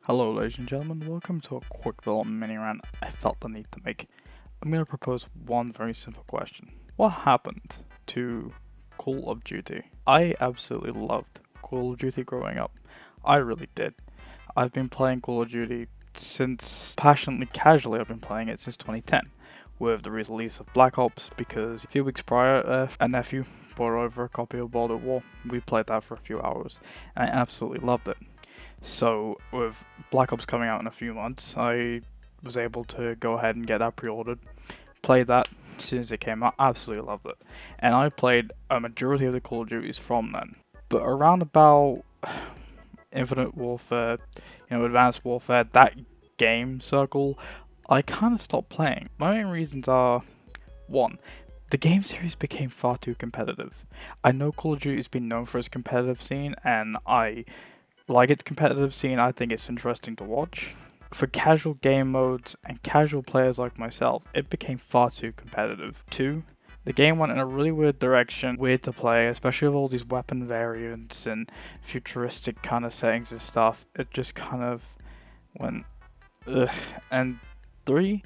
Hello ladies and gentlemen, welcome to a quick little mini rant I felt the need to make. I'm going to propose one very simple question. What happened to Call of Duty? I absolutely loved Call of Duty growing up. I really did. I've been playing Call of Duty passionately, casually I've been playing it since 2010 with the release of Black Ops, because a few weeks prior a nephew brought over a copy of World at War. We played that for a few hours and I absolutely loved it. So with Black Ops coming out in a few months, I was able to go ahead and get that pre-ordered, play that as soon as it came out, absolutely loved it. And I played a majority of the Call of Duties from then. But around about Infinite Warfare, Advanced Warfare, that game circle, I kind of stopped playing. My main reasons are, one, the game series became far too competitive. I know Call of Duty has been known for its competitive scene, and I like its competitive scene. I think it's interesting to watch. For casual game modes and casual players like myself, it became far too competitive. Two, the game went in a really weird direction, weird to play, especially with all these weapon variants and futuristic kind of settings and stuff. It just kind of went ugh. And three,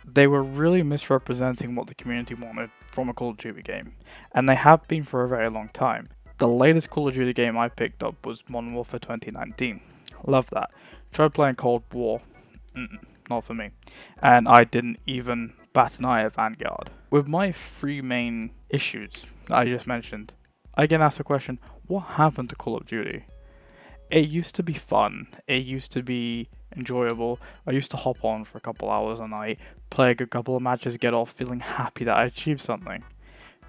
they were really misrepresenting what the community wanted from a Call of Duty game, and they have been for a very long time. The latest Call of Duty game I picked up was Modern Warfare 2019. Love that. Tried playing Cold War. Not for me. And I didn't even bat an eye at Vanguard. With my three main issues that I just mentioned, I get asked the question, what happened to Call of Duty? It used to be fun. It used to be enjoyable. I used to hop on for a couple hours a night, play a good couple of matches, get off feeling happy that I achieved something,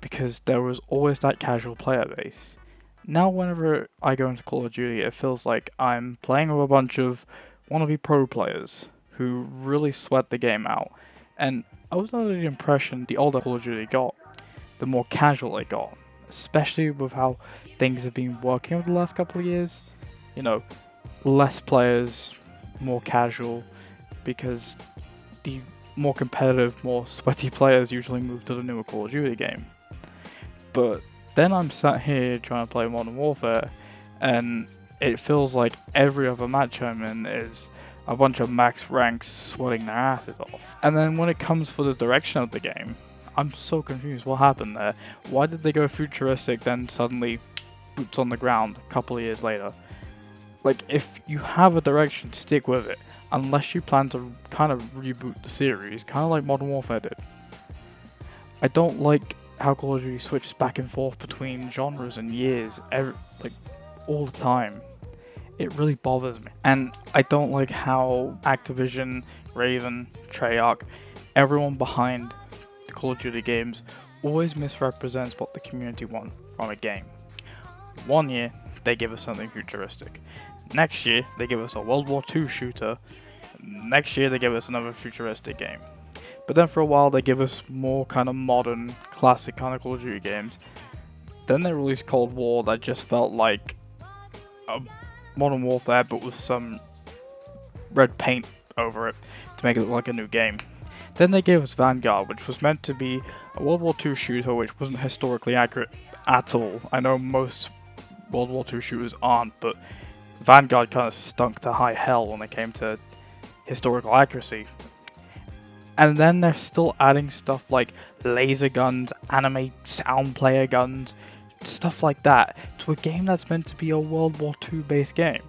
because there was always that casual player base. Now whenever I go into Call of Duty, it feels like I'm playing with a bunch of wannabe pro players who really sweat the game out. And I was under the impression the older Call of Duty got, the more casual it got, especially with how things have been working over the last couple of years. Less players, more casual, because the more competitive, more sweaty players usually move to the newer Call of Duty game. But then I'm sat here trying to play Modern Warfare, and it feels like every other match I'm in is a bunch of max ranks sweating their asses off. And then when it comes for the direction of the game, I'm so confused. What happened there? Why did they go futuristic, then suddenly boots on the ground a couple of years later? Like, if you have a direction, stick with it, unless you plan to kind of reboot the series, kind of like Modern Warfare did. I don't like how Call of Duty switches back and forth between genres and years, all the time. It really bothers me. And I don't like how Activision, Raven, Treyarch, everyone behind the Call of Duty games always misrepresents what the community want from a game. One year, they give us something futuristic. Next year, they give us a World War II shooter. Next year, they give us another futuristic game. But then for a while, they give us more kind of modern, classic kind of Call of Duty games. Then they released Cold War that just felt like a Modern Warfare, but with some red paint over it to make it look like a new game. Then they gave us Vanguard, which was meant to be a World War II shooter, which wasn't historically accurate at all. I know most World War II shooters aren't, but Vanguard kind of stunk to high hell when it came to historical accuracy. And then they're still adding stuff like laser guns, anime sound player guns, stuff like that to a game that's meant to be a World War II based game.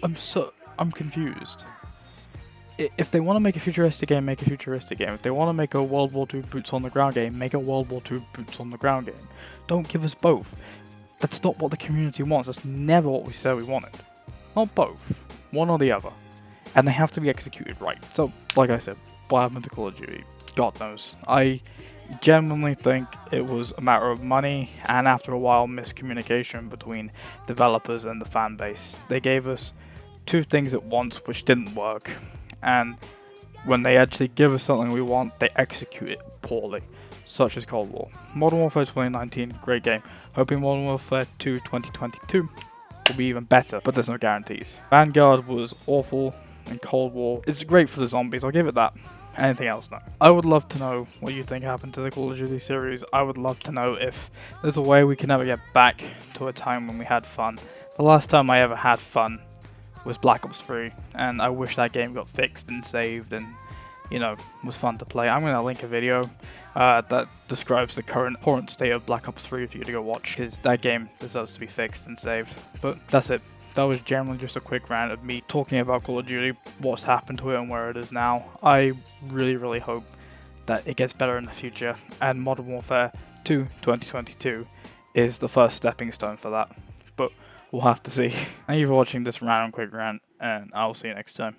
I'm confused. If they want to make a futuristic game, make a futuristic game. If they want to make a World War II boots on the ground game, make a World War II boots on the ground game. Don't give us both. That's not what the community wants. That's never what we said we wanted. Not both. One or the other. And they have to be executed right. So, like I said, what happened to Call of Duty? God knows. I genuinely think it was a matter of money and, after a while, miscommunication between developers and the fan base. They gave us two things at once which didn't work. And when they actually give us something we want, they execute it poorly. Such as Cold War. Modern Warfare 2019, great game. Hoping Modern Warfare 2 2022 will be even better, but there's no guarantees. Vanguard was awful, and Cold War is great for the zombies, I'll give it that. Anything else, no. I would love to know what you think happened to the Call of Duty series. I would love to know if there's a way we can ever get back to a time when we had fun. The last time I ever had fun was Black Ops 3, and I wish that game got fixed and saved and, you know, was fun to play. I'm going to link a video that describes the current state of Black Ops 3 for you to go watch, because that game deserves to be fixed and saved. But that's it. That was generally just a quick rant of me talking about Call of Duty, what's happened to it and where it is now. I really hope that it gets better in the future, and Modern Warfare 2 2022 is the first stepping stone for that. But we'll have to see. Thank you for watching this random quick rant, and I'll see you next time.